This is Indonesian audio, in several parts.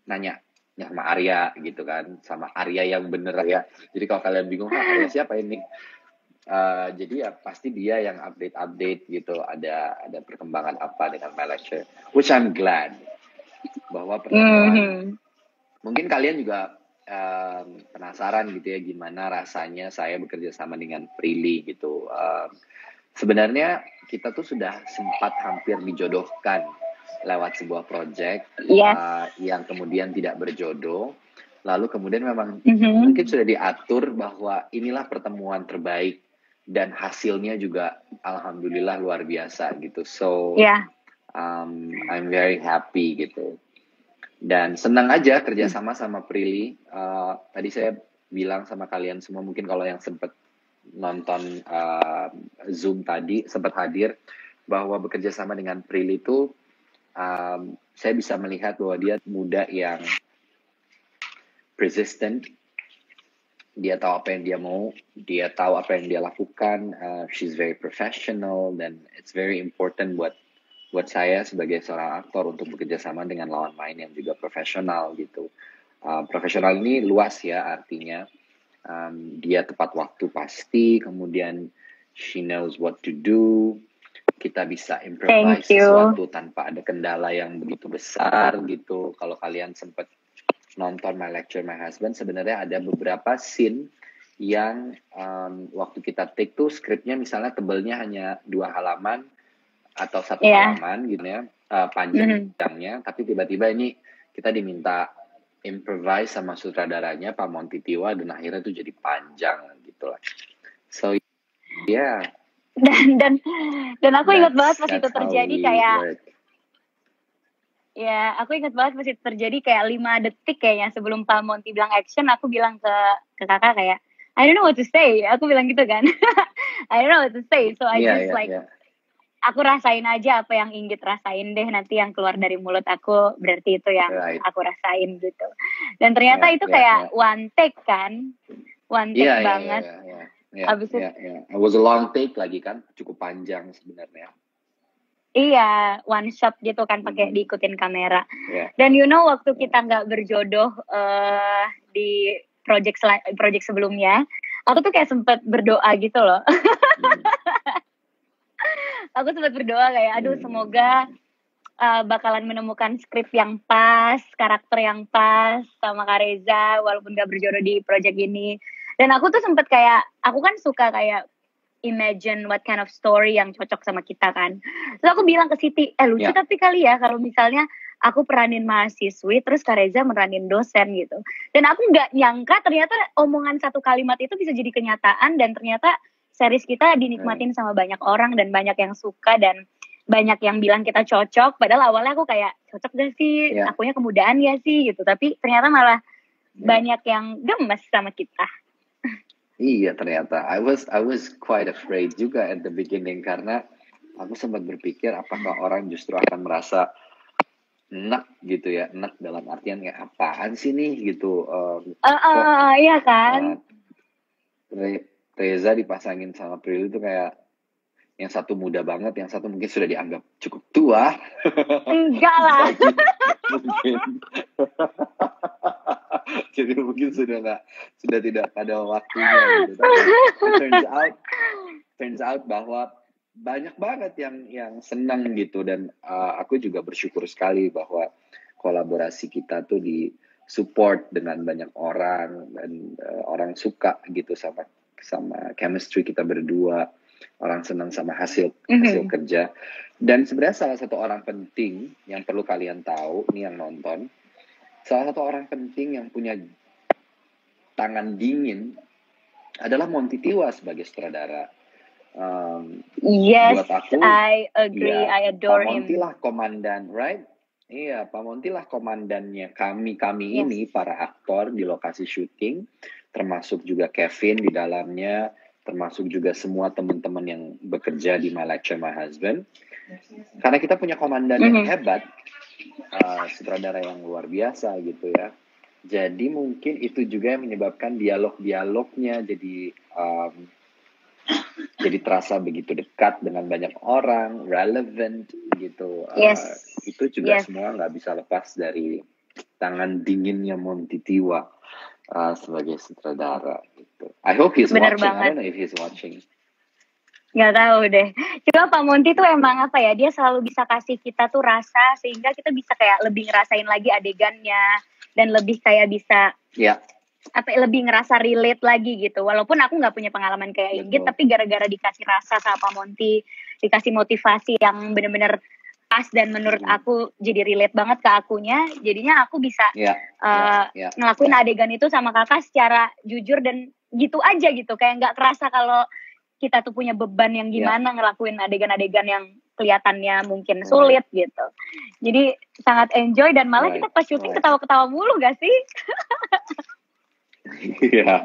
nanya sama Arya gitu kan, sama Arya yang bener ya. Jadi kalau kalian bingung, Arya siapa ini? Jadi ya pasti dia yang update gitu, ada perkembangan apa dengan My Lecture, which I'm glad bahwa pertemuan. Mungkin kalian juga penasaran gitu ya gimana rasanya saya bekerja sama dengan Prilly gitu. Sebenarnya kita tuh sudah sempat hampir dijodohkan lewat sebuah project yang kemudian tidak berjodoh. Lalu kemudian memang mungkin sudah diatur bahwa inilah pertemuan terbaik dan hasilnya juga alhamdulillah luar biasa gitu. So I'm very happy gitu. Dan senang aja kerjasama sama Prilly. Tadi saya bilang sama kalian semua, mungkin kalau yang sempat nonton Zoom tadi, sempat hadir, bahwa bekerja sama dengan Prilly itu saya bisa melihat bahwa dia muda yang persistent. Dia tahu apa yang dia mau, dia tahu apa yang dia lakukan. She's very professional, dan it's very important buat saya sebagai seorang aktor untuk bekerja sama dengan lawan main yang juga profesional gitu. Profesional ini luas ya artinya. Dia tepat waktu pasti, kemudian she knows what to do. Kita bisa improvise sesuatu tanpa ada kendala yang begitu besar gitu. Kalau kalian sempat nonton My Lecture, My Husband, sebenarnya ada beberapa scene yang waktu kita take tuh skripnya misalnya tebelnya hanya 2 halaman atau 1 halaman gitu ya, panjangnya, tapi tiba-tiba ini kita diminta improvise sama sutradaranya Pak Monty Tiwa, dan akhirnya tuh jadi panjang gitu lah. So yeah. Dan aku ingat banget pas itu terjadi kayak ya, aku ingat banget pas itu terjadi kayak 5 detik kayaknya sebelum Pak Monty bilang action, aku bilang ke kakak kayak I don't know what to say. Aku bilang gitu kan. I don't know what to say. So I aku rasain aja apa yang Inggit rasain deh, nanti yang keluar dari mulut aku berarti itu yang aku rasain gitu. Dan ternyata itu kayak one take kan. One take banget. Abis itu it was a long take lagi kan, cukup panjang sebenarnya. Iya, one shot gitu kan, pakai diikutin kamera. Dan waktu kita nggak berjodoh di project sebelumnya, aku tuh kayak sempet berdoa gitu loh. Aku sempat berdoa kayak, aduh semoga bakalan menemukan skrip yang pas, karakter yang pas sama Kak Reza, walaupun gak berjodoh di project ini. Dan aku tuh sempat kayak, aku kan suka kayak imagine what kind of story yang cocok sama kita kan. Terus aku bilang ke Siti, lucu tapi kali ya kalau misalnya aku peranin mahasiswi, terus Kak Reza meranin dosen gitu. Dan aku gak nyangka ternyata omongan satu kalimat itu bisa jadi kenyataan, dan ternyata series kita dinikmatin sama banyak orang, dan banyak yang suka, dan banyak yang bilang kita cocok. Padahal awalnya aku kayak, cocok gak sih? Akunya kemudaan ya sih? Gitu. Tapi ternyata malah banyak yang gemes sama kita. Iya, ternyata. I was quite afraid juga at the beginning, karena aku sempat berpikir apakah orang justru akan merasa enak gitu ya. Enak dalam artian kayak apaan sih nih gitu. Iya kan? Reza dipasangin sama Prilly itu kayak yang satu muda banget, yang satu mungkin sudah dianggap cukup tua. Enggak lah. Jadi mungkin sudah tidak pada waktunya gitu. Turns out bahwa banyak banget yang senang gitu, dan aku juga bersyukur sekali bahwa kolaborasi kita tuh di support dengan banyak orang, dan orang suka gitu sama chemistry kita berdua, orang senang sama hasil kerja. Dan sebenarnya salah satu orang penting yang perlu kalian tahu nih yang nonton, salah satu orang penting yang punya tangan dingin adalah Monty Tiwa sebagai sutradara. Yes, buat aku, I agree, I adore Pak Monty him. lah komandan, right? Iya, Pak Monty lah komandannya kami ini para aktor di lokasi syuting, termasuk juga Kevin di dalamnya, termasuk juga semua teman-teman yang bekerja di My Lecture, My Husband. Karena kita punya komandan yang hebat, sutradara yang luar biasa gitu ya. Jadi mungkin itu juga yang menyebabkan dialog-dialognya jadi terasa begitu dekat dengan banyak orang, relevant gitu. Itu juga semua nggak bisa lepas dari tangan dinginnya Monty Tiwa sebagai sutradara gitu. I hope he's Bener watching. I banget. don't know if he's watching. Nggak tahu deh. Cuma Pak Monty tuh emang apa ya, dia selalu bisa kasih kita tuh rasa sehingga kita bisa kayak lebih ngerasain lagi adegannya dan lebih kayak bisa Ya, apa lebih ngerasa relate lagi gitu. Walaupun aku nggak punya pengalaman kayak Inggit, betul. tapi gara-gara dikasih rasa sama Pak Monty, dikasih motivasi yang bener-bener pas dan menurut aku jadi relate banget ke akunya, jadinya aku bisa Ya, ngelakuin adegan itu sama kakak secara jujur dan gitu aja gitu, kayak nggak kerasa kalau kita tuh punya beban yang gimana ngelakuin adegan-adegan yang kelihatannya mungkin sulit gitu. Jadi sangat enjoy dan malah kita pas syuting ketawa-ketawa mulu gak sih? Iya.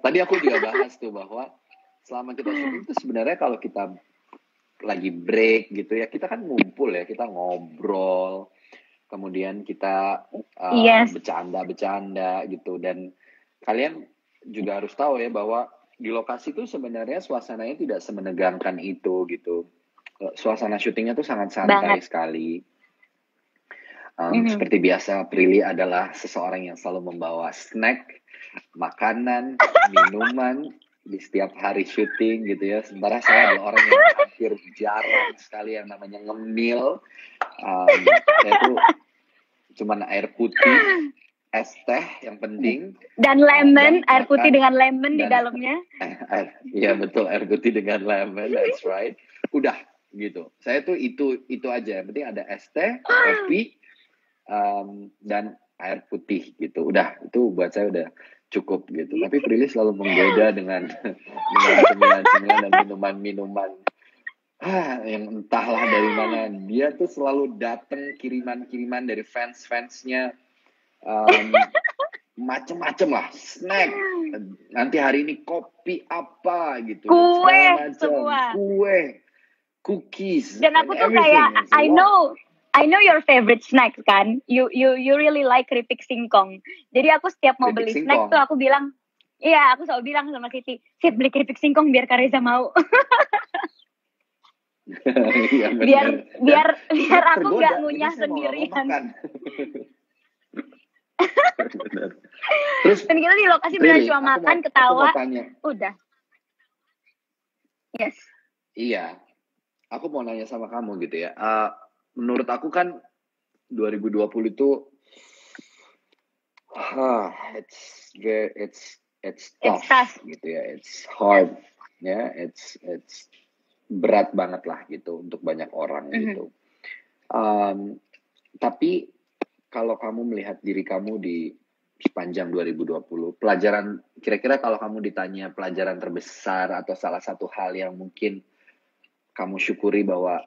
Tadi aku juga bahas tuh bahwa selama kita syuting itu sebenarnya kalau kita lagi break gitu ya, kita kan ngumpul ya, kita ngobrol, kemudian kita bercanda-bercanda gitu. Dan kalian juga harus tahu ya bahwa di lokasi itu sebenarnya suasananya tidak semenegangkan itu gitu. Suasana syutingnya tuh sangat santai sekali. Seperti biasa, Prilly adalah seseorang yang selalu membawa snack, makanan, minuman di setiap hari syuting gitu ya. Sementara saya adalah orang yang hampir jarang sekali yang namanya ngemil. Saya tuh cuman air putih, es teh yang penting. Dan lemon, air putih dengan lemon di dalamnya. Iya betul, air putih dengan lemon, that's right. Udah gitu. Saya tuh itu aja. Yang penting ada es teh, kopi, dan air putih gitu. Udah, itu buat saya udah cukup gitu. Tapi Prilly selalu menggoda dengan cemilan-cemilan dan minuman-minuman. Yang entahlah dari mana. Dia tuh selalu datang kiriman-kiriman dari fans-fansnya. Macem-macem lah, snack. Nanti hari ini kopi apa gitu. Kue, cookies. Dan aku tuh kayak, I know your favorite snack kan. You really like keripik singkong. Jadi aku setiap mau beli snack tuh aku bilang, aku selalu bilang sama Siti, Sit beli keripik singkong biar Kak Reza mau. biar aku nggak ngunyah sendirian. Terus dan kita di lokasi benar cuma makan, ketawa, udah. Yes. Iya, aku mau nanya sama kamu gitu ya. Menurut aku kan 2020 itu, it's tough gitu ya, it's hard, ya, it's berat banget lah gitu untuk banyak orang gitu. Tapi kalau kamu melihat diri kamu di sepanjang 2020, pelajaran, kira-kira kalau kamu ditanya pelajaran terbesar atau salah satu hal yang mungkin kamu syukuri bahwa,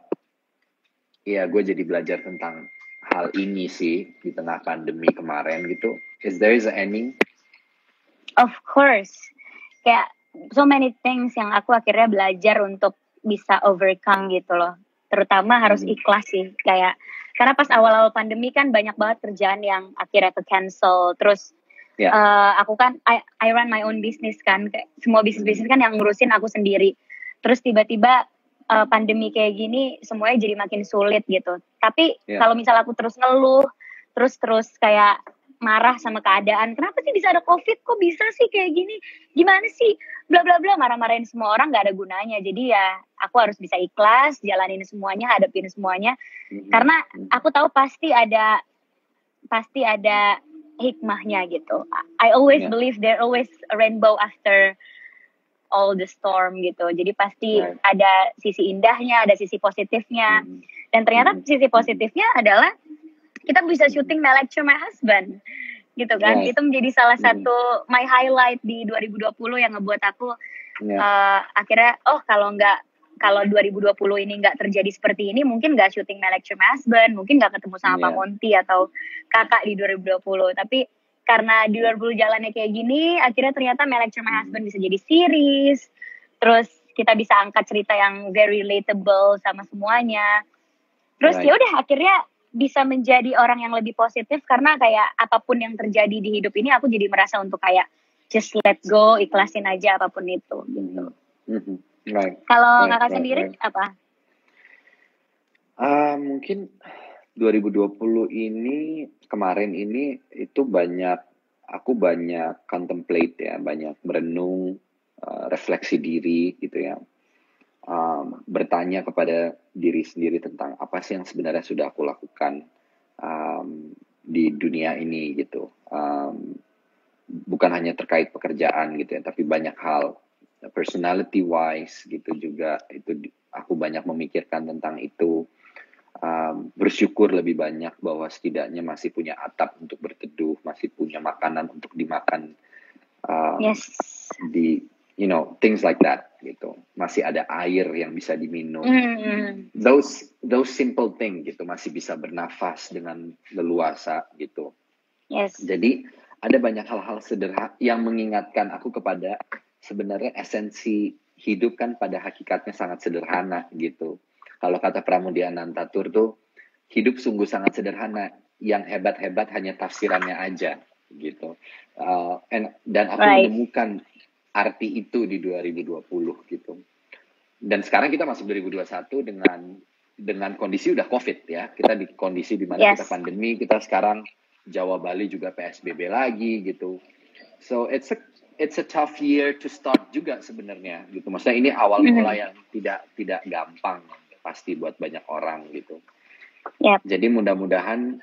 ya gue jadi belajar tentang hal ini sih di tengah pandemi kemarin gitu, is there any? Of course, kayak so many things yang aku akhirnya belajar untuk bisa overcome gitu loh. Terutama harus ikhlas sih, kayak karena pas awal-awal pandemi kan banyak banget kerjaan yang akhirnya ke cancel. Terus aku kan I run my own business kan, kayak semua bisnis kan yang ngurusin aku sendiri. Terus tiba-tiba pandemi kayak gini semuanya jadi makin sulit gitu. Tapi kalau misal aku terus ngeluh, terus kayak marah sama keadaan, kenapa sih bisa ada COVID, kok bisa sih kayak gini, gimana sih, bla bla bla, marah-marahin semua orang nggak ada gunanya. Jadi ya aku harus bisa ikhlas, jalanin semuanya, hadapin semuanya, karena aku tahu pasti ada hikmahnya gitu. I always believe there always a rainbow after all the storm gitu. Jadi pasti ada sisi indahnya, ada sisi positifnya. Dan ternyata sisi positifnya adalah kita bisa syuting My Lecture My Husband gitu kan. Itu menjadi salah satu my highlight di 2020 yang ngebuat aku akhirnya kalau 2020 ini nggak terjadi seperti ini, mungkin nggak syuting My Lecture My Husband, mungkin nggak ketemu sama Pak Monty atau kakak di 2020. Tapi karena di 2020 jalannya kayak gini, akhirnya ternyata My Lecture My Husband bisa jadi series. Terus kita bisa angkat cerita yang very relatable sama semuanya. Terus ya udah akhirnya bisa menjadi orang yang lebih positif, karena kayak apapun yang terjadi di hidup ini aku jadi merasa untuk kayak just let go, ikhlasin aja apapun itu gitu. Kalau kakak sendiri apa? Mungkin 2020 ini kemarin ini itu aku banyak contemplate ya, banyak merenung, refleksi diri gitu ya. Bertanya kepada diri sendiri tentang apa sih yang sebenarnya sudah aku lakukan di dunia ini gitu. Bukan hanya terkait pekerjaan gitu ya, tapi banyak hal personality wise gitu juga. Itu aku banyak memikirkan tentang itu. Bersyukur lebih banyak bahwa setidaknya masih punya atap untuk berteduh, masih punya makanan untuk dimakan, Yes. things like that gitu. Masih ada air yang bisa diminum. Those simple thing gitu, masih bisa bernafas dengan leluasa gitu. Yes. Jadi ada banyak hal-hal sederhana yang mengingatkan aku kepada sebenarnya esensi hidup kan pada hakikatnya sangat sederhana gitu. Kalau kata Pramudia Anantatur tuh, hidup sungguh sangat sederhana, yang hebat-hebat hanya tafsirannya aja gitu. Dan aku menemukan arti itu di 2020 gitu. Dan sekarang kita masuk 2021 dengan kondisi udah COVID ya. Kita di kondisi di mana kita pandemi, kita sekarang Jawa Bali juga PSBB lagi gitu. So it's a tough year to start juga sebenarnya gitu. Maksudnya ini awal mula yang tidak gampang pasti buat banyak orang gitu. Jadi mudah-mudahan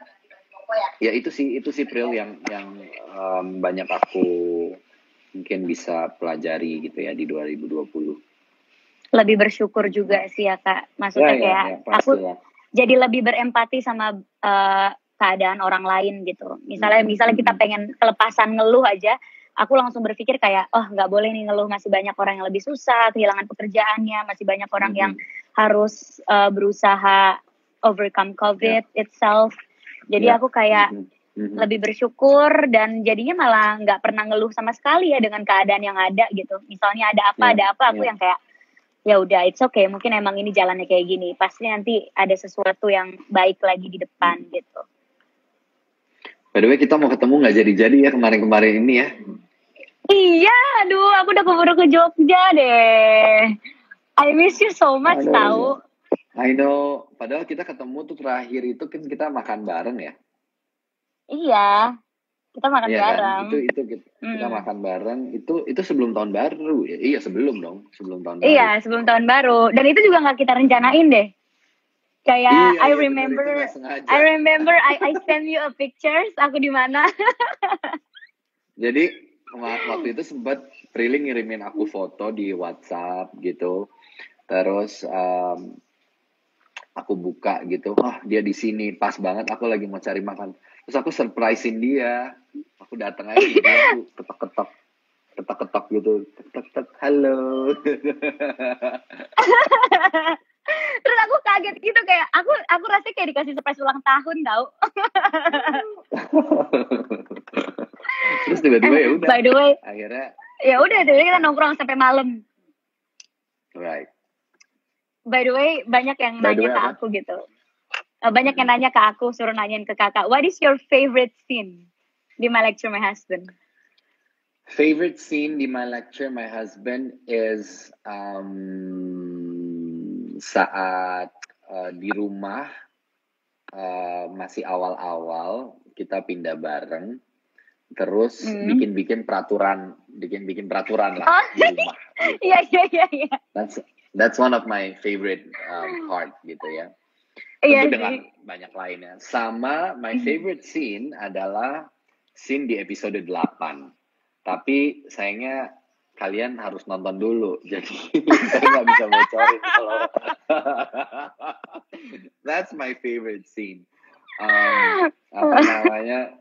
ya itu sih Pril yang banyak aku mungkin bisa pelajari gitu ya di 2020. Lebih bersyukur juga sih ya Kak. Maksudnya kayak aku jadi lebih berempati sama keadaan orang lain gitu. Misalnya kita pengen kelepasan ngeluh aja, aku langsung berpikir kayak, oh nggak boleh nih ngeluh, masih banyak orang yang lebih susah, kehilangan pekerjaannya, masih banyak orang yang harus berusaha overcome COVID itself. Jadi aku kayak lebih bersyukur dan jadinya malah nggak pernah ngeluh sama sekali ya dengan keadaan yang ada gitu. Misalnya ada apa, aku yang kayak, ya udah it's okay, mungkin emang ini jalannya kayak gini. Pasti nanti ada sesuatu yang baik lagi di depan gitu. By the way, kita mau ketemu nggak jadi-jadi ya kemarin-kemarin ini ya? Iya, aduh, aku udah keburu ke Jogja deh. I miss you so much, tahu. I know, padahal kita ketemu tuh terakhir itu kan kita makan bareng ya? Iya, kita makan bareng. Kan? Itu kita makan bareng. Itu sebelum tahun baru ya? Iya sebelum dong, sebelum tahun baru. Iya, sebelum tahun baru. Dan itu juga nggak kita rencanain deh. Kayak I remember I send you a pictures aku di mana. Jadi waktu itu sempat Prilly ngirimin aku foto di WhatsApp gitu. Terus aku buka gitu, dia di sini pas banget aku lagi mau cari makan. Terus aku surprisein dia. Aku datang aja dia aku ketok-ketok gitu. Ketok-ketok, halo. Terus aku kaget gitu kayak aku rasanya kayak dikasih surprise ulang tahun tau. Terus tiba-tiba ya udah. By the way, akhirnya ya udah deh kita nongkrong sampai malam. Right. By the way, banyak yang nanya ke aku gitu. Banyak yang nanya ke aku, suruh nanyain ke kakak. What is your favorite scene di My Lecture My Husband? Favorite scene di My Lecture My Husband is saat di rumah masih awal-awal kita pindah bareng, terus bikin peraturan lah di rumah. Iya. That's one of my favorite part gitu ya. Iya dengan banyak lainnya. Sama my favorite scene adalah scene di episode 8. Tapi sayangnya kalian harus nonton dulu. Jadi saya nggak bisa bocorin kalau that's my favorite scene. Apa namanya?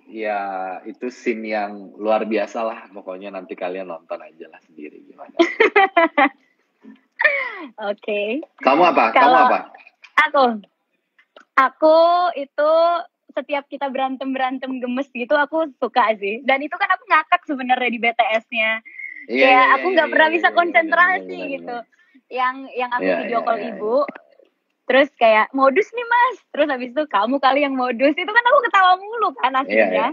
Ya itu scene yang luar biasa lah. Pokoknya nanti kalian nonton aja lah sendiri gimana. Oke. Kamu apa? Aku itu setiap kita berantem gemes gitu aku suka sih. Dan itu kan aku ngakak sebenarnya di BTS-nya. Aku nggak pernah bisa konsentrasi gitu. Yang aku video call ibu. Terus kayak modus nih mas. Terus habis itu kamu kali yang modus. Itu kan aku ketawa mulu kan akhirnya.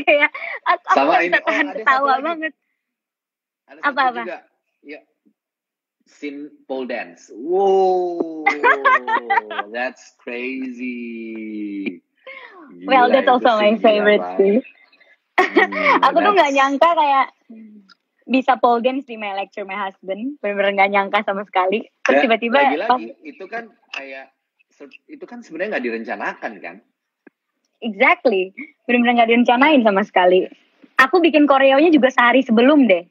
Kayak aku bisa tahan ketawa banget. Ada apa? Juga, ya, scene pole dance. Wow, that's crazy. Well, Gila that's itu also my scene, gila favorite sih. banget. Aku tuh nggak That's nyangka kayak bisa pole dance di My Lecture My Husband. Bener-bener nggak nyangka sama sekali. Terus tiba-tiba pas lagi-lagi itu kan kayak itu kan sebenarnya nggak direncanakan kan? exactly, bener-bener nggak direncanain sama sekali. Aku bikin koreonya juga sehari sebelum deh.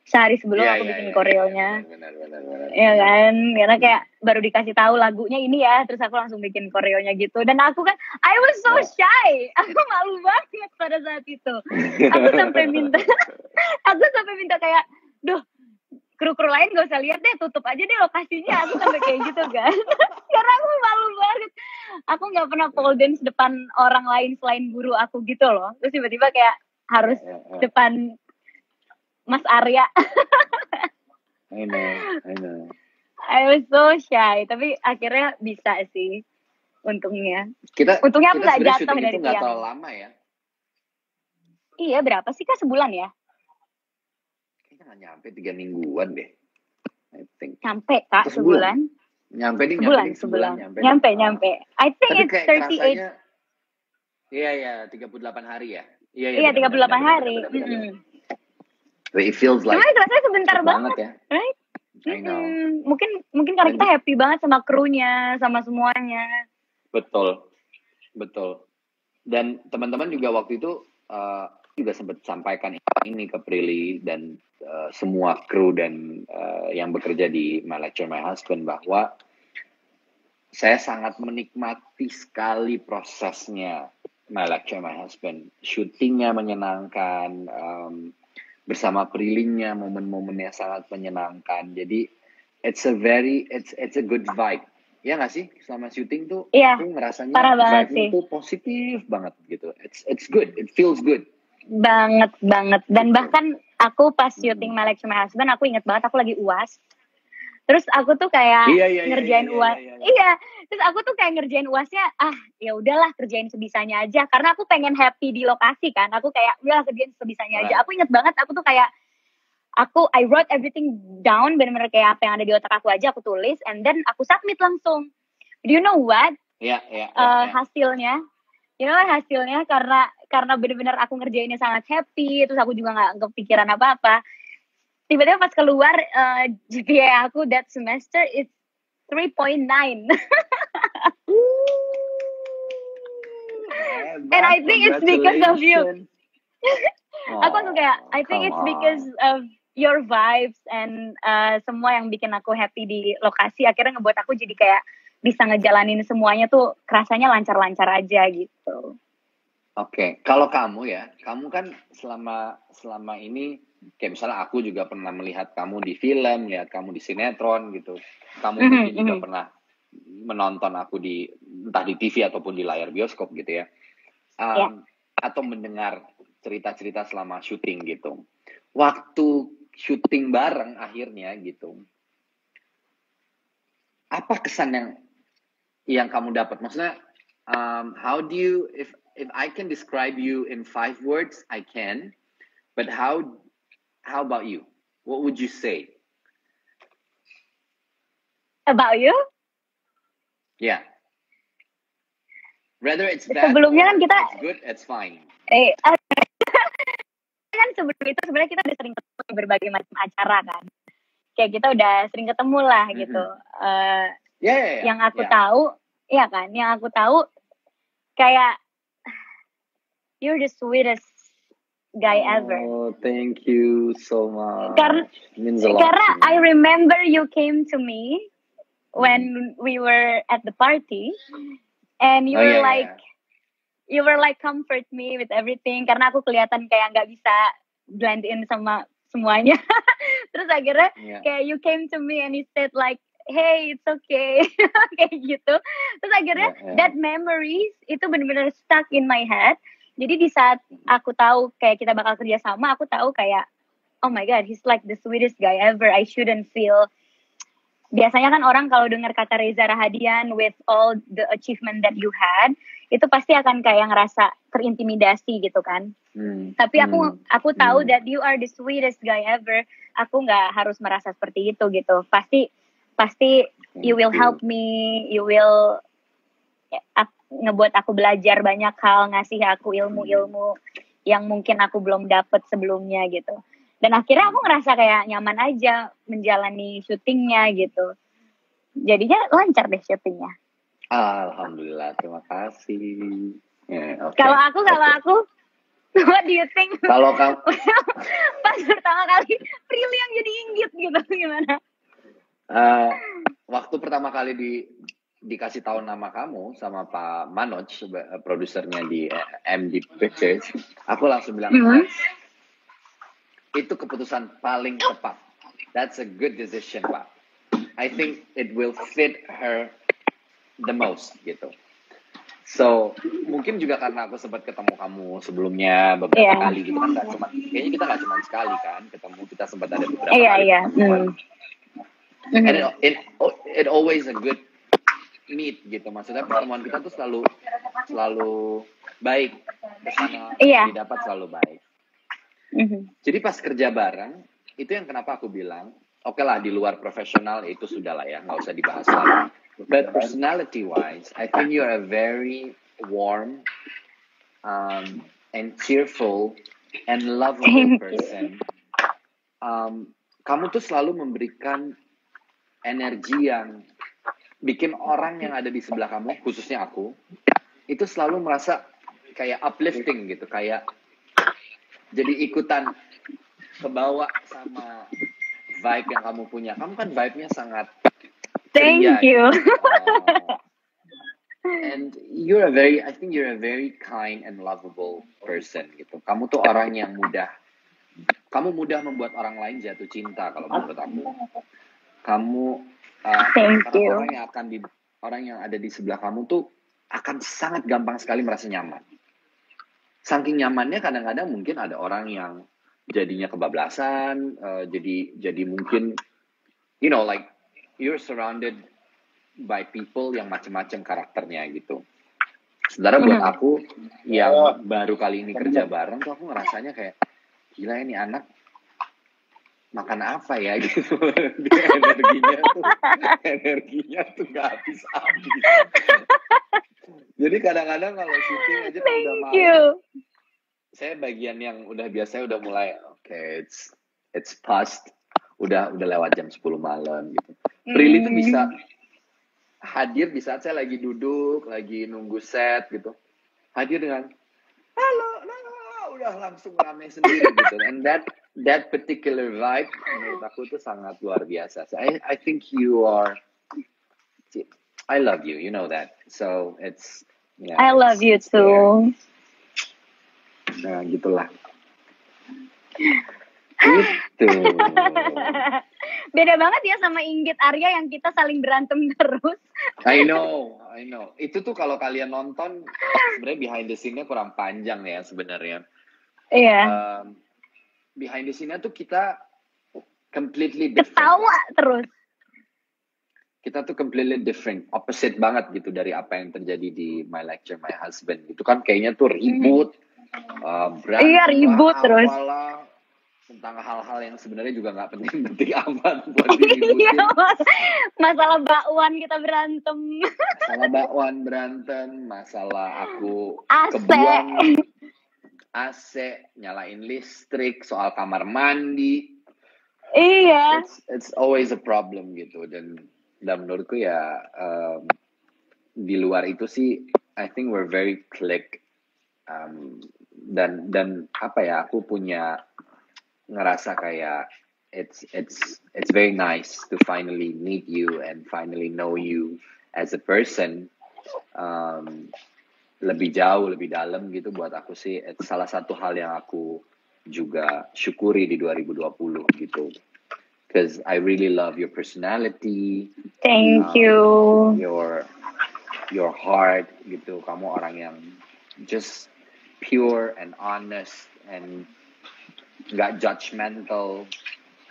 Sehari sebelum Iya, aku iya, bikin iya, koreonya. benar. Ya kan, karena kayak baru dikasih tahu lagunya ini ya, terus aku langsung bikin koreonya gitu. Dan aku kan, I was so shy, aku malu banget pada saat itu. Aku sampai minta, kayak, duh, kru-kru lain gak usah lihat deh, tutup aja deh lokasinya. Aku sampai kayak gitu kan, karena aku malu banget. Aku nggak pernah pole dance depan orang lain selain guru aku gitu loh. Terus tiba-tiba kayak harus depan Mas Arya. I know. I was so shy, tapi akhirnya bisa sih, untungnya. Kita Untungnya aku nggak sebenarnya jatuh syuting dari itu nggak tiang. terlalu lama ya. Iya, berapa sih Kak, sebulan ya? Kayaknya nggak nyampe 3 mingguan deh. I think. Nyampe Kak, sebulan. Nyampe ding, Sebulan. nyampe. Nyampe. I think Tapi it's kayak 38. rasanya, iya, 38 hari ya. Iya, 38 hari. But it feels like cuma rasanya sebentar banget ya. Right? I know. Mungkin karena kita happy banget sama krunya, sama semuanya. Betul. Dan teman-teman juga waktu itu juga sempat sampaikan ini ke Prilly dan semua kru dan yang bekerja di My Lecture My Husband bahwa saya sangat menikmati sekali prosesnya My Lecture My Husband. Syutingnya menyenangkan, bersama Prilly-nya momen-momennya sangat menyenangkan. Jadi it's a good vibe. Ya nggak sih, selama syuting tuh aku ngerasanya vibe-nya tuh positif banget gitu. It's good, it feels good. Banget. Dan bahkan aku pas syuting My Lecture My Husband, aku inget banget aku lagi UAS. Terus aku tuh kayak ngerjain UAS. Iya, terus aku tuh kayak ngerjain UASnya, ya udahlah kerjain sebisanya aja. Karena aku pengen happy di lokasi kan. Aku kayak udahlah kerjain sebisanya aja. Aku inget banget aku tuh kayak I wrote everything down, benar-benar kayak apa yang ada di otak aku aja aku tulis, and then aku submit langsung. Do you know what? Hasilnya? You know hasilnya karena benar-benar aku ngerjainnya sangat happy, terus aku juga nggak kepikiran apa-apa. Tiba-tiba pas keluar GPA aku that semester it's 3.9. And I think it's because of you. Aku langsung kayak I think it's because of your vibes and semua yang bikin aku happy di lokasi akhirnya ngebuat aku jadi kayak bisa ngejalanin semuanya tuh rasanya lancar-lancar aja gitu. Oke, kalau kamu kan selama ini kayak misalnya aku juga pernah melihat kamu di film, lihat kamu di sinetron gitu. Kamu mungkin juga pernah menonton aku entah di TV ataupun di layar bioskop gitu ya. Atau mendengar cerita-cerita selama syuting gitu. Waktu syuting bareng akhirnya gitu. Apa kesan yang kamu dapat? Maksudnya how do you if I can describe you in 5 words, I can. But how about you? What would you say? About you? Yeah. Whether it's bad sebelumnya kan kita it's good, it's fine. Kan sebelum itu sebenarnya kita udah sering ketemu di berbagai macam acara kan. Kayak kita udah sering ketemu lah gitu. Yang aku tahu, iya kan? Yang aku tahu kayak you're the sweetest guy ever. Oh, thank you so much. Karena I remember you came to me when we were at the party, and you were you were like comfort me with everything. Karena aku kelihatan kayak nggak bisa blend in sama semuanya. Terus akhirnya kayak you came to me and you said like, hey, it's okay. Kayak gitu. Terus akhirnya that memories itu benar-benar stuck in my head. Jadi di saat aku tahu kayak kita bakal kerja sama, aku tahu kayak, oh my god, he's like the sweetest guy ever. I shouldn't feel biasanya kan orang kalau dengar kata Reza Rahadian with all the achievement that you had, itu pasti akan kayak ngerasa terintimidasi gitu kan. Tapi aku tahu that you are the sweetest guy ever. Aku nggak harus merasa seperti itu gitu. Pasti you will help me, you will ngebuat aku belajar banyak hal, ngasih aku ilmu-ilmu yang mungkin aku belum dapet sebelumnya gitu. Dan akhirnya aku ngerasa kayak nyaman aja menjalani syutingnya gitu. Jadinya lancar deh syutingnya. Alhamdulillah, terima kasih. Yeah, okay. Kalau aku, what do you think? Kalau kamu pas pertama kali Prilly yang jadi Inggit gitu, gimana? Waktu pertama kali dikasih tahu nama kamu sama Pak Manoj, produsernya di MD Pictures, aku langsung bilang, itu keputusan paling tepat. That's a good decision, Pak. I think it will fit her the most, gitu. So, mungkin juga karena aku sempat ketemu kamu sebelumnya beberapa kali gitu kan, kayaknya kita nggak cuma sekali kan ketemu, kita sempat ada beberapa kali pertemuan. And it always a good meet gitu, maksudnya pertemuan kita tuh selalu baik, kesana didapat selalu baik. Jadi pas kerja bareng, itu yang kenapa aku bilang, oke lah di luar profesional itu sudah lah ya, nggak usah dibahas lagi. But personality-wise, I think you are a very warm and cheerful and lovable person. Kamu tuh selalu memberikan energi yang bikin orang yang ada di sebelah kamu, khususnya aku, itu selalu merasa kayak uplifting gitu, kayak jadi ikutan kebawa sama vibe yang kamu punya. Kamu kan vibe-nya sangat ceria. Thank you. And I think you're a very kind and lovable person gitu. Kamu tuh orang yang mudah membuat orang lain jatuh cinta kalau menurut aku. Kamu orang yang ada di sebelah kamu tuh akan sangat gampang sekali merasa nyaman. Saking nyamannya kadang-kadang mungkin ada orang yang jadinya kebablasan, jadi mungkin like you're surrounded by people yang macam-macam karakternya gitu. Sementara buat aku yang baru kali ini kerja bareng tuh aku ngerasanya kayak gila ini anak makan apa ya gitu. Dia energinya tuh gak habis-habis. Jadi kadang-kadang kalau syuting aja kalau udah malam, saya bagian yang udah biasa udah mulai it's past, udah lewat jam 10 malam gitu. Prilly tuh bisa hadir di saat saya lagi duduk, lagi nunggu set gitu. Hadir dengan halo, udah langsung rame sendiri gitu. And that particular vibe menurut aku tuh sangat luar biasa. So I think I love you, you know that. So it's I love you too. Nah, gitulah. Gitu. Beda banget ya sama Inggit Arya yang kita saling berantem terus. I know. Itu tuh kalau kalian nonton sebenarnya behind the scene-nya kurang panjang ya sebenarnya. Iya. Behind the scene-nya tuh kita completely different. Ketawa terus. Kita tuh completely different, opposite banget gitu dari apa yang terjadi di My Lecture, My Husband. Itu kan kayaknya tuh ribut, berantem. Iya, ribut terus. Tentang hal-hal yang sebenarnya juga nggak penting-penting amat buat diributin. Iya, masalah bakwan kita berantem. Masalah bakwan berantem, masalah aku AC. kebuang AC, nyalain listrik, soal kamar mandi. Iya. It's always a problem gitu. Dan menurutku ya di luar itu sih, I think we're very click. Dan apa ya, aku punya ngerasa kayak it's very nice to finally meet you and finally know you as a person lebih jauh, lebih dalam gitu. Buat aku sih it's salah satu hal yang aku juga syukuri di 2020 gitu, because I really love your personality. Thank you. Your heart gitu. Kamu orang yang just pure and honest and nggak judgmental.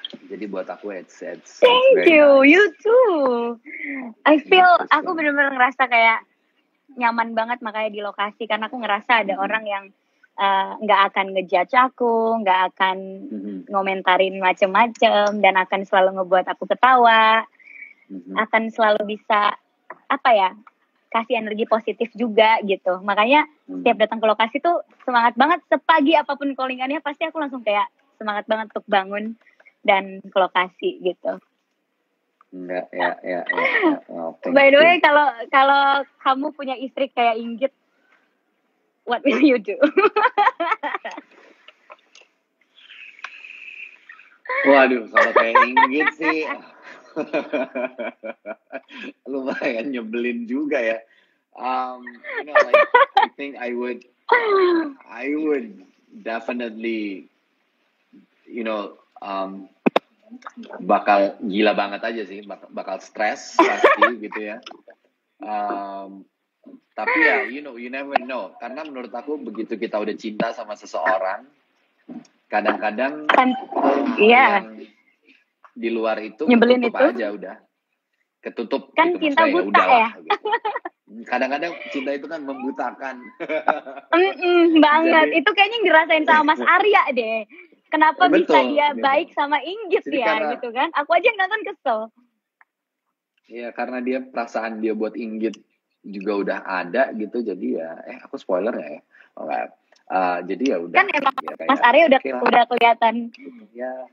Jadi buat aku it's Thank very you, nice. you too. I feel Gitu aku sih. bener-bener ngerasa kayak nyaman banget makanya di lokasi karena aku ngerasa ada orang yang nggak akan ngejudge aku, nggak akan ngomentarin macem-macem dan akan selalu ngebuat aku ketawa, akan selalu bisa apa ya kasih energi positif juga gitu. Makanya setiap datang ke lokasi tuh semangat banget, sepagi apapun callingannya pasti aku langsung kayak semangat banget untuk bangun dan ke lokasi gitu. Enggak, ya. Oh, By the way, kalau kamu punya istri kayak Inggit, what will you do? Waduh, kalau kayak Inggit sih lumayan nyebelin juga ya. Like I think I would definitely, bakal gila banget aja sih, bakal stres pasti gitu ya. Tapi ya, you never know. Karena menurut aku begitu kita udah cinta sama seseorang, kadang-kadang yang di luar itu nyebelin ketutup itu aja udah. Ketutup kan gitu, cinta maksudnya buta ya. gitu. Kadang-kadang cinta itu kan membutakan. Banget. Itu kayaknya ngerasain sama Mas Arya deh. Kenapa bisa dia gitu. baik sama Inggit Jadi ya karena, gitu kan. Aku aja yang nonton kesel. Iya, karena perasaan dia buat Inggit juga udah ada gitu, jadi ya aku spoiler ya. Jadi ya udah. Kan emang ya kayak, Mas Arya udah kelihatan. Ya.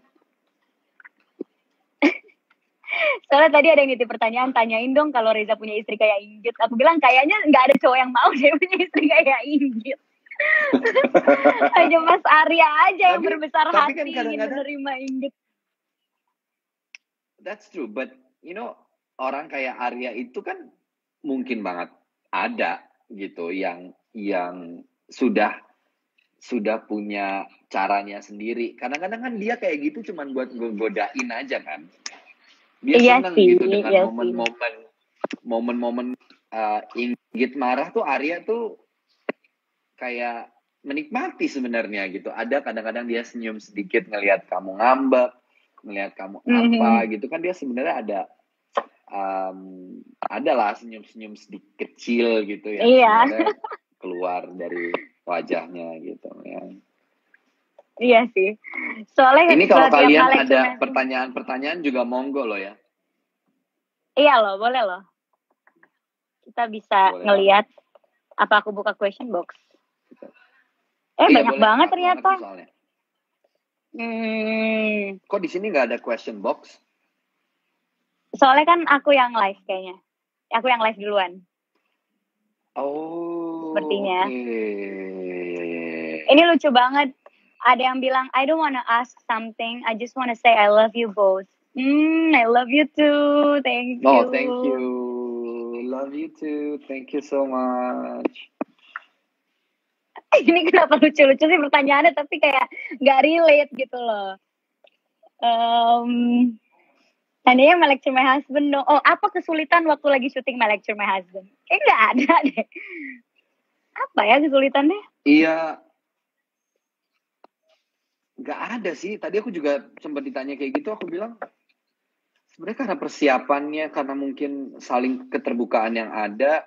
Soalnya tadi ada yang nitip pertanyaan, tanyain dong kalau Reza punya istri kayak Inggit. Aku bilang kayaknya nggak ada cowok yang mau dia punya istri kayak Inggit. Hanya Mas Arya aja yang berbesar hati kan ingin menerima Inggit. That's true, but orang kayak Arya itu kan mungkin banget ada gitu yang sudah punya caranya sendiri. Kadang-kadang kan dia kayak gitu cuman buat godain aja kan. Dia senang gitu dengan momen-momen Inggit marah tuh. Arya tuh kayak menikmati sebenarnya gitu. Ada kadang-kadang dia senyum sedikit ngelihat kamu ngambek, ngelihat kamu apa gitu kan, dia sebenarnya adalah senyum-senyum sedikit kecil gitu ya, sebenarnya keluar dari wajahnya gitu ya. Iya sih. Soalnya ini kalau kalian ada pertanyaan-pertanyaan juga monggo loh ya. Iya loh, boleh loh. Kita bisa ngelihat apa aku buka question box. Banyak banget ternyata. Kok di sini nggak ada question box? Soalnya kan aku yang live kayaknya. Aku yang live duluan. Oh. Sepertinya. Okay. Ini lucu banget. Ada yang bilang, I don't wanna ask something. I just wanna say I love you both. I love you too. Thank you. Oh, thank you. Love you too. Thank you so much. Ini kenapa lucu-lucu sih pertanyaannya, tapi kayak nggak relate gitu loh. Tandanya My Lecture My Husband dong. Oh, apa kesulitan waktu lagi syuting My Lecture My Husband? Nggak ada deh. Apa ya kesulitannya? Iya. Nggak ada sih. Tadi aku juga sempat ditanya kayak gitu. Aku bilang, sebenarnya karena persiapannya, karena mungkin saling keterbukaan yang ada,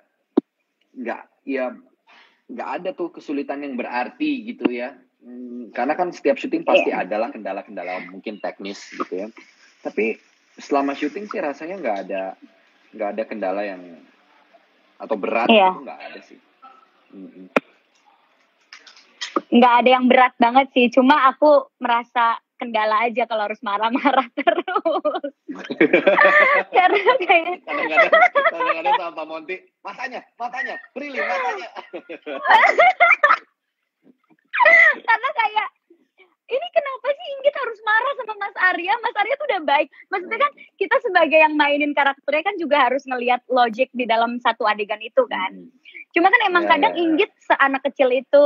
nggak ada tuh kesulitan yang berarti gitu ya. Karena kan setiap syuting pasti adalah kendala-kendala mungkin teknis gitu ya. Tapi selama syuting sih rasanya nggak ada kendala yang atau berat gitu, nggak ada sih. Nggak ada yang berat banget sih. Cuma aku merasa kendala aja kalau harus marah-marah terus. Karena kayak kadang-kadang sama Pak Monty, matanya, Prilly, matanya. Karena kayak ini kenapa sih Inggit harus marah sama Mas Arya? Mas Arya tuh udah baik. Maksudnya kan kita sebagai yang mainin karakternya kan juga harus ngelihat logik di dalam satu adegan itu kan. Cuma kan emang kadang Inggit seanak kecil itu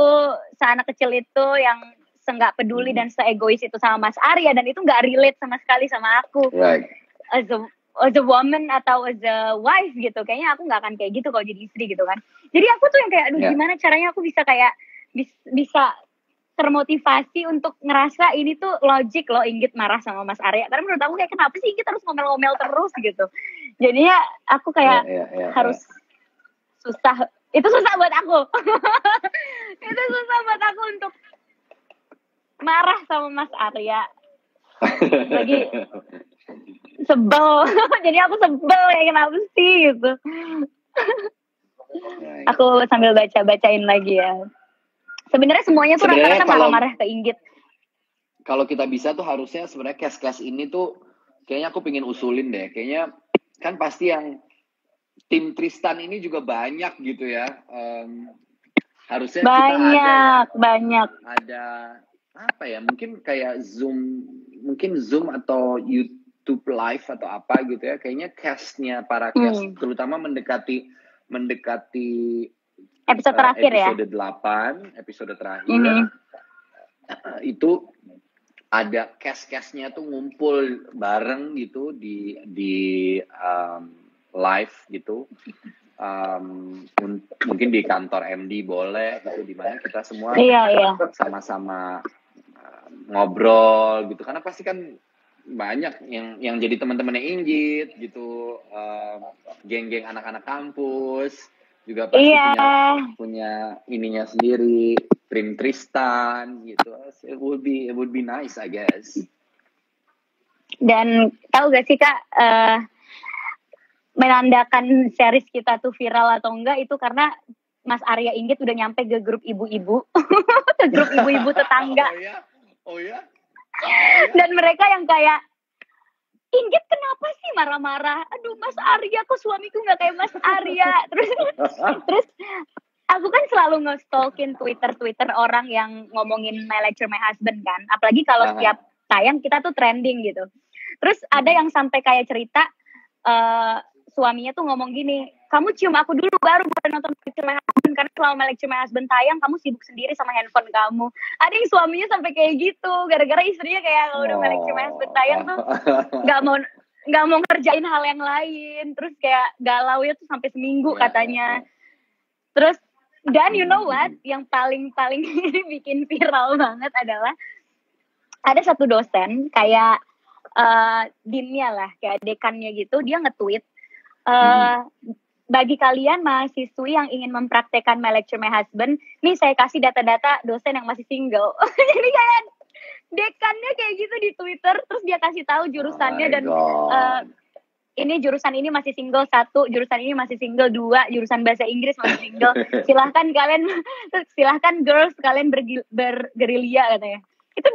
yang nggak peduli dan seegois itu sama Mas Arya, dan itu nggak relate sama sekali sama aku. Right. As a woman atau as a wife gitu. Kayaknya aku nggak akan kayak gitu kalau jadi istri gitu kan. Jadi aku tuh yang kayak, aduh gimana caranya aku bisa kayak bisa termotivasi untuk ngerasa ini tuh logik loh Inggit marah sama Mas Arya. Karena menurut aku kayak kenapa sih Inggit harus ngomel-ngomel terus gitu. Jadinya aku kayak harus susah. Itu susah buat aku. Itu susah buat aku untuk marah sama Mas Arya. Lagi sebel. Jadi aku sebel ya kenapa sih gitu. Aku sambil bacain lagi ya. Sebenarnya semuanya tuh rata-rata marah-marah ke Inggit. Kalau kita bisa tuh harusnya sebenarnya cast ini tuh kayaknya aku pengen usulin deh. Kayaknya kan pasti yang tim Tristan ini juga banyak gitu ya. Harusnya banyak. Ada apa ya? Mungkin kayak Zoom atau YouTube Live atau apa gitu ya. Kayaknya castnya para cast terutama mendekati episode terakhir episode 8, episode terakhir. Itu ada cast-castnya tuh ngumpul bareng gitu di live gitu. Mungkin di kantor MD boleh gitu, di mana kita semua sama-sama ngobrol gitu, karena pasti kan banyak yang jadi teman-temannya Inggit gitu, geng-geng anak-anak kampus juga pasti punya ininya sendiri, tim Tristan gitu. It would be nice, I guess. Dan tahu gak sih Kak, menandakan series kita tuh viral atau enggak itu karena Mas Arya Inggit udah nyampe ke grup ibu-ibu, ke grup ibu-ibu tetangga. Oh ya. Dan mereka yang kayak, Inggit kenapa sih marah-marah? Aduh Mas Arya, kok suamiku nggak kayak Mas Arya? Terus aku kan selalu nge-stalkin Twitter orang yang ngomongin My Lecture My Husband kan. Apalagi kalau setiap tayang kita tuh trending gitu. Terus ada yang sampai kayak cerita suaminya tuh ngomong gini, kamu cium aku dulu baru boleh nonton My Lecture My Husband, karena selama My Lecture My Husband tayang kamu sibuk sendiri sama handphone kamu. Ada yang suaminya sampai kayak gitu, gara-gara istrinya kayak kalau udah My Lecture My Husband tayang tuh nggak mau ngerjain hal yang lain, terus kayak galau ya tuh sampai seminggu katanya. Terus dan you know what, yang paling bikin viral banget adalah ada satu dosen kayak deannya lah, kayak dekannya gitu, dia nge-tweet, bagi kalian mahasiswi yang ingin mempraktekkan My Lecture My Husband, nih saya kasih data-data dosen yang masih single. Jadi kayak dekannya kayak gitu di Twitter, terus dia kasih tahu jurusannya dan ini jurusan ini masih single 1, jurusan ini masih single 2, jurusan bahasa Inggris masih single. Silahkan girls kalian bergerilya katanya. Itu